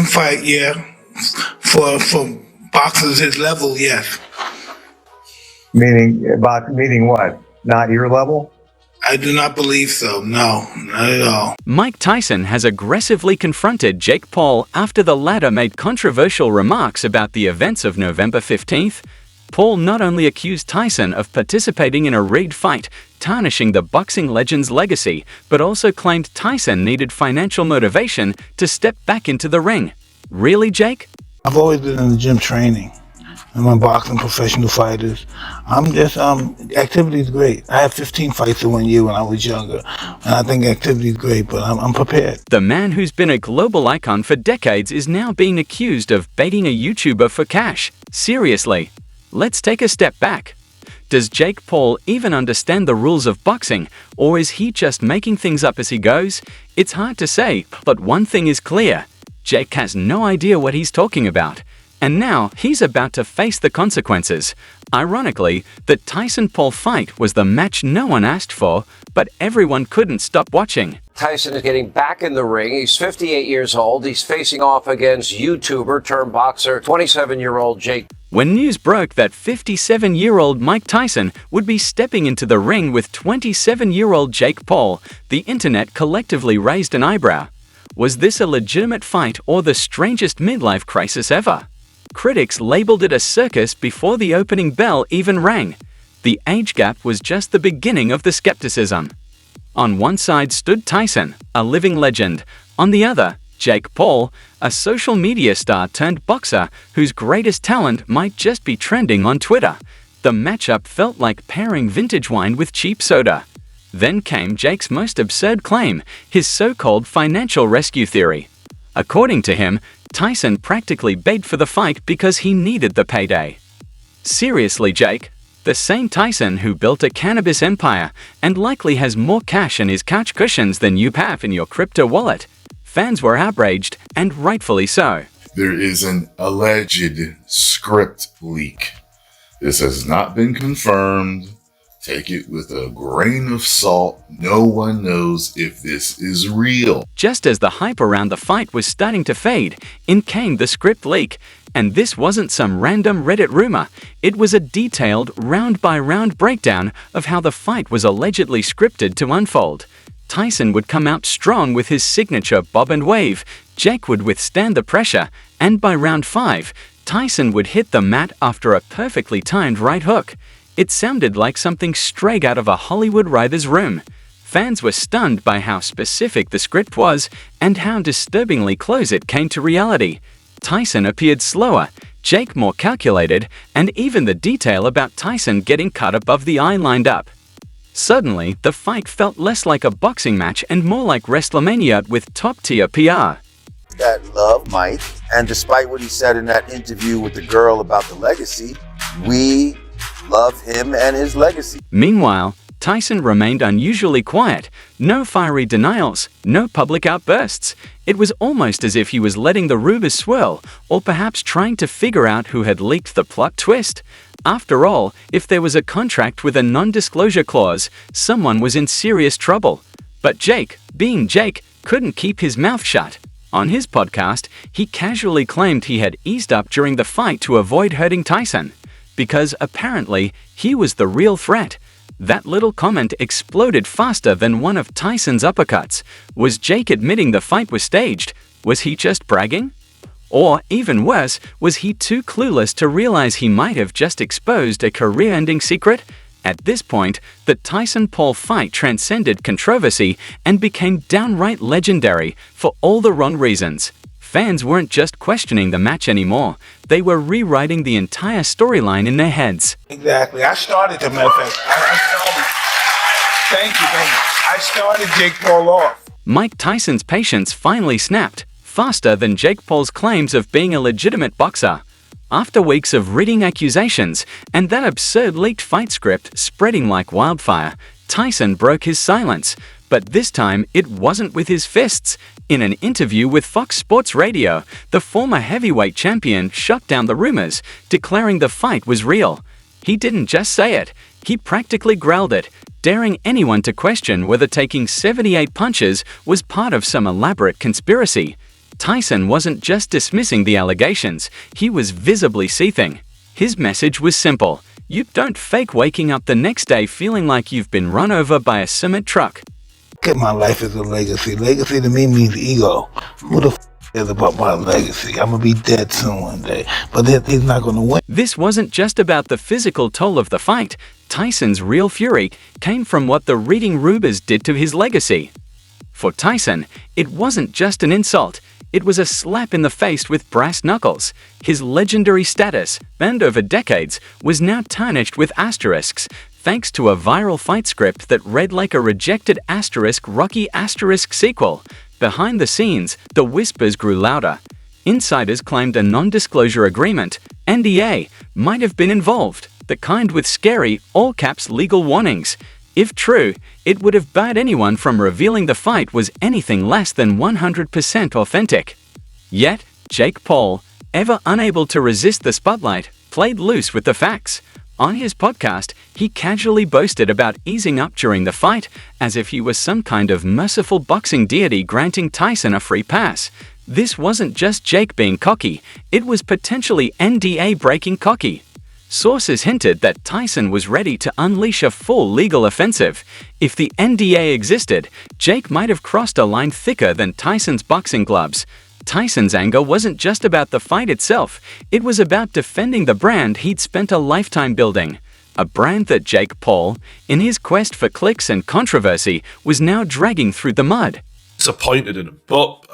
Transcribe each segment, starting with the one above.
fight, yeah. For boxers his level, yes. Meaning what? Not your level? I do not believe so. No, not at all. Mike Tyson has aggressively confronted Jake Paul after the latter made controversial remarks about the events of November 15th. Paul not only accused Tyson of participating in a rigged fight, tarnishing the boxing legend's legacy, but also claimed Tyson needed financial motivation to step back into the ring. Really, Jake? I've always been in the gym training. I'm boxing professional fighters. I'm just, activity is great. I had 15 fights in 1 year when I was younger, and I think activity is great, but I'm prepared. The man who's been a global icon for decades is now being accused of baiting a YouTuber for cash. Seriously. Let's take a step back. Does Jake Paul even understand the rules of boxing, or is he just making things up as he goes? It's hard to say, but one thing is clear. Jake has no idea what he's talking about. And now he's about to face the consequences. Ironically, the Tyson-Paul fight was the match no one asked for, but everyone couldn't stop watching. Tyson is getting back in the ring. He's 58 years old. He's facing off against YouTuber turned boxer, 27-year-old Jake. When news broke that 57-year-old Mike Tyson would be stepping into the ring with 27-year-old Jake Paul, the internet collectively raised an eyebrow. Was this a legitimate fight or the strangest midlife crisis ever? Critics labeled it a circus before the opening bell even rang. The age gap was just the beginning of the skepticism. On one side stood Tyson, a living legend. On the other, Jake Paul, a social media star turned boxer whose greatest talent might just be trending on Twitter. The matchup felt like pairing vintage wine with cheap soda. Then came Jake's most absurd claim, his so-called financial rescue theory. According to him, Tyson practically begged for the fight because he needed the payday. Seriously, Jake? The same Tyson who built a cannabis empire and likely has more cash in his couch cushions than you have in your crypto wallet. Fans were outraged, and rightfully so. There is an alleged script leak. This has not been confirmed. Take it with a grain of salt. No one knows if this is real. Just as the hype around the fight was starting to fade, in came the script leak. And this wasn't some random Reddit rumor. It was a detailed, round-by-round breakdown of how the fight was allegedly scripted to unfold. Tyson would come out strong with his signature bob and wave. Jake would withstand the pressure, and by round 5, Tyson would hit the mat after a perfectly timed right hook. It sounded like something straight out of a Hollywood writer's room. Fans were stunned by how specific the script was and how disturbingly close it came to reality. Tyson appeared slower, Jake more calculated, and even the detail about Tyson getting cut above the eye lined up. Suddenly, the fight felt less like a boxing match and more like WrestleMania with top-tier PR. That love Mike, and despite what he said in that interview with the girl about the legacy, we love him and his legacy. Meanwhile, Tyson remained unusually quiet. No fiery denials, no public outbursts. It was almost as if he was letting the rumors swirl, or perhaps trying to figure out who had leaked the plot twist. After all, if there was a contract with a non-disclosure clause, someone was in serious trouble. But Jake, being Jake, couldn't keep his mouth shut. On his podcast, he casually claimed he had eased up during the fight to avoid hurting Tyson, because apparently he was the real threat. That little comment exploded faster than one of Tyson's uppercuts. Was Jake admitting the fight was staged? Was he just bragging? Or, even worse, was he too clueless to realize he might have just exposed a career-ending secret? At this point, the Tyson-Paul fight transcended controversy and became downright legendary for all the wrong reasons. Fans weren't just questioning the match anymore. They were rewriting the entire storyline in their heads. Exactly. I started, as a matter of fact. Thank you. I started Jake Paul off. Mike Tyson's patience finally snapped, faster than Jake Paul's claims of being a legitimate boxer. After weeks of rigging accusations and that absurd leaked fight script spreading like wildfire, Tyson broke his silence. But this time, it wasn't with his fists. In an interview with Fox Sports Radio, the former heavyweight champion shut down the rumors, declaring the fight was real. He didn't just say it, he practically growled it, daring anyone to question whether taking 78 punches was part of some elaborate conspiracy. Tyson wasn't just dismissing the allegations, he was visibly seething. His message was simple: you don't fake waking up the next day feeling like you've been run over by a cement truck. Look at my life as a legacy. Legacy to me means ego. Who the cares about my legacy? I'm gonna be dead soon one day, but he's not gonna win. This wasn't just about the physical toll of the fight. Tyson's real fury came from what the reading rumors did to his legacy. For Tyson, it wasn't just an insult. It was a slap in the face with brass knuckles. His legendary status, earned over decades, was now tarnished with asterisks, thanks to a viral fight script that read like a rejected Rocky sequel. Behind the scenes, the whispers grew louder. Insiders claimed a non-disclosure agreement, NDA, might have been involved, the kind with scary, all-caps legal warnings. If true, it would have barred anyone from revealing the fight was anything less than 100% authentic. Yet, Jake Paul, ever unable to resist the spotlight, played loose with the facts. On his podcast, he casually boasted about easing up during the fight, as if he was some kind of merciful boxing deity granting Tyson a free pass. This wasn't just Jake being cocky, it was potentially NDA-breaking cocky. Sources hinted that Tyson was ready to unleash a full legal offensive. If the NDA existed, Jake might have crossed a line thicker than Tyson's boxing gloves. Tyson's anger wasn't just about the fight itself, it was about defending the brand he'd spent a lifetime building. A brand that Jake Paul, in his quest for clicks and controversy, was now dragging through the mud. Disappointed in him, but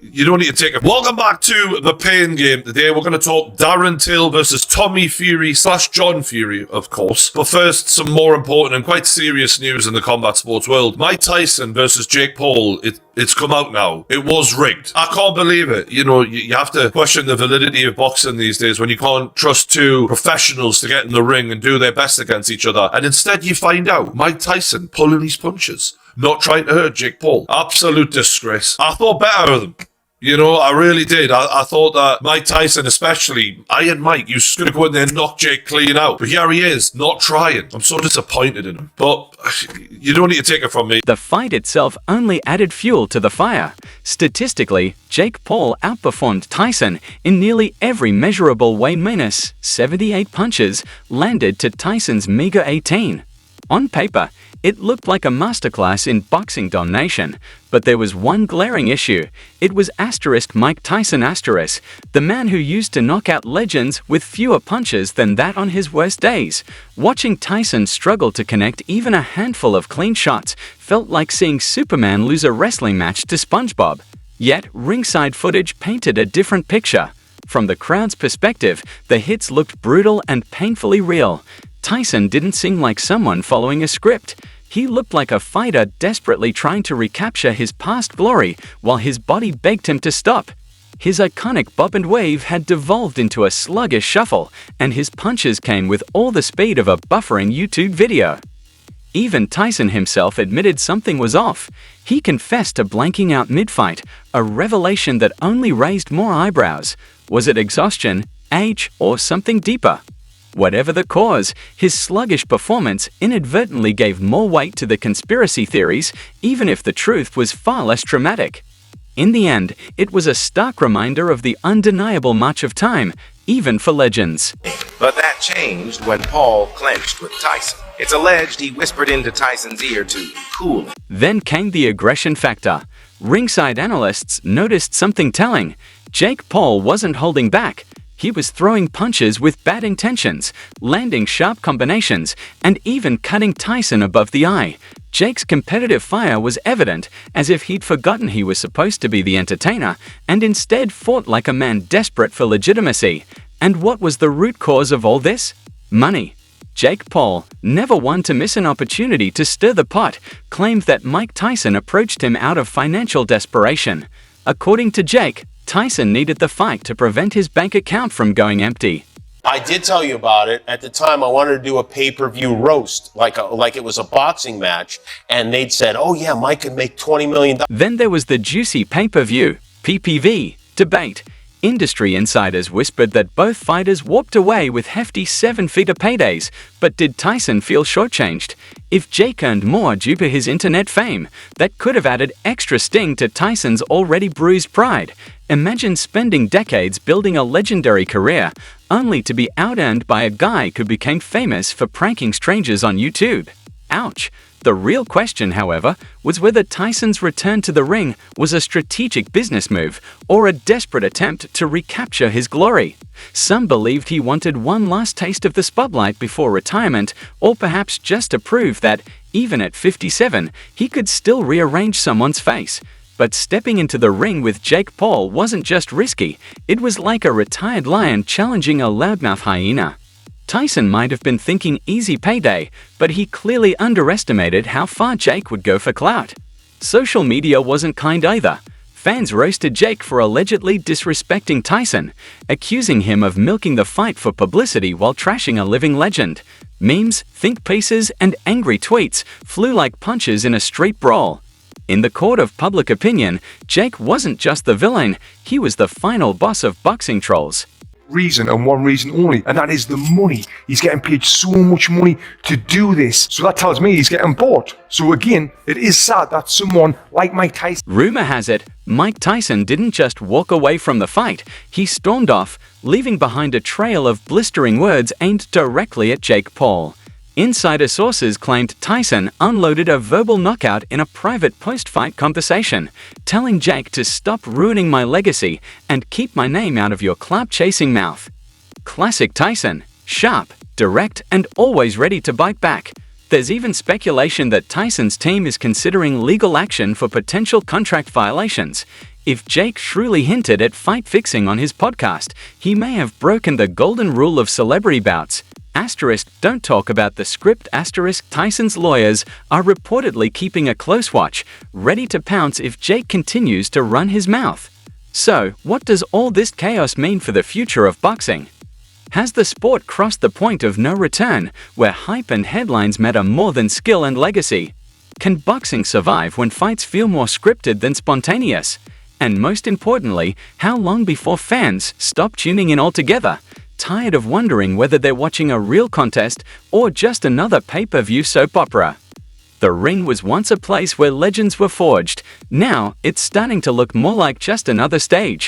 you don't need to take it. Welcome back to the Pain Game. Today we're going to talk Darren Till versus Tommy Fury / John Fury, of course. But first, some more important and quite serious news in the combat sports world. Mike Tyson versus Jake Paul, it's come out now. It was rigged. I can't believe it. You know, you have to question the validity of boxing these days when you can't trust two professionals to get in the ring and do their best against each other. And instead you find out Mike Tyson pulling his punches, not trying to hurt Jake Paul. Absolute disgrace. I thought better of them. You know, I really did. I thought that Mike Tyson, especially, Iron Mike, he was just going to go in there and knock Jake clean out. But here he is, not trying. I'm so disappointed in him. But you don't need to take it from me. The fight itself only added fuel to the fire. Statistically, Jake Paul outperformed Tyson in nearly every measurable way. Minus 78 punches landed to Tyson's meager 18. On paper, it looked like a masterclass in boxing domination, but there was one glaring issue. It was Mike Tyson the man who used to knock out legends with fewer punches than that on his worst days. Watching Tyson struggle to connect even a handful of clean shots felt like seeing Superman lose a wrestling match to SpongeBob. Yet, ringside footage painted a different picture. From the crowd's perspective, the hits looked brutal and painfully real. Tyson didn't seem like someone following a script. He looked like a fighter desperately trying to recapture his past glory while his body begged him to stop. His iconic bob and wave had devolved into a sluggish shuffle, and his punches came with all the speed of a buffering YouTube video. Even Tyson himself admitted something was off. He confessed to blanking out mid-fight, a revelation that only raised more eyebrows. Was it exhaustion, age, or something deeper? Whatever the cause, his sluggish performance inadvertently gave more weight to the conspiracy theories, even if the truth was far less dramatic. In the end, it was a stark reminder of the undeniable march of time, even for legends. But that changed when Paul clenched with Tyson. It's alleged he whispered into Tyson's ear to cool him. Then came the aggression factor. Ringside analysts noticed something telling. Jake Paul wasn't holding back. He was throwing punches with bad intentions, landing sharp combinations, and even cutting Tyson above the eye. Jake's competitive fire was evident, as if he'd forgotten he was supposed to be the entertainer, and instead fought like a man desperate for legitimacy. And what was the root cause of all this? Money. Jake Paul, never one to miss an opportunity to stir the pot, claimed that Mike Tyson approached him out of financial desperation. According to Jake, Tyson needed the fight to prevent his bank account from going empty. I did tell you about it. At the time, I wanted to do a pay-per-view roast, like it was a boxing match, and they'd said, oh yeah, Mike could make $20 million. Then there was the juicy pay-per-view, PPV, debate. Industry insiders whispered that both fighters walked away with hefty seven-figure paydays, but did Tyson feel shortchanged? If Jake earned more due to his internet fame, that could have added extra sting to Tyson's already bruised pride. Imagine spending decades building a legendary career, only to be out-earned by a guy who became famous for pranking strangers on YouTube. Ouch. The real question, however, was whether Tyson's return to the ring was a strategic business move or a desperate attempt to recapture his glory. Some believed he wanted one last taste of the spotlight before retirement, or perhaps just to prove that, even at 57, he could still rearrange someone's face. But stepping into the ring with Jake Paul wasn't just risky, it was like a retired lion challenging a loudmouth hyena. Tyson might have been thinking easy payday, but he clearly underestimated how far Jake would go for clout. Social media wasn't kind either. Fans roasted Jake for allegedly disrespecting Tyson, accusing him of milking the fight for publicity while trashing a living legend. Memes, think pieces, and angry tweets flew like punches in a street brawl. In the court of public opinion, Jake wasn't just the villain, he was the final boss of boxing trolls. Reason and one reason only, and that is the money. He's getting paid so much money to do this, so that tells me he's getting bought. So again, it is sad that someone like Mike Tyson... Rumor has it, Mike Tyson didn't just walk away from the fight, he stormed off, leaving behind a trail of blistering words aimed directly at Jake Paul. Insider sources claimed Tyson unloaded a verbal knockout in a private post-fight conversation, telling Jake to stop ruining my legacy and keep my name out of your clout-chasing mouth. Classic Tyson, sharp, direct, and always ready to bite back. There's even speculation that Tyson's team is considering legal action for potential contract violations. If Jake truly hinted at fight fixing on his podcast, he may have broken the golden rule of celebrity bouts. Don't talk about the script. Tyson's lawyers are reportedly keeping a close watch, ready to pounce if Jake continues to run his mouth. So, what does all this chaos mean for the future of boxing? Has the sport crossed the point of no return, where hype and headlines matter more than skill and legacy? Can boxing survive when fights feel more scripted than spontaneous? And most importantly, how long before fans stop tuning in altogether? Tired of wondering whether they're watching a real contest or just another pay-per-view soap opera. The ring was once a place where legends were forged. Now, it's starting to look more like just another stage.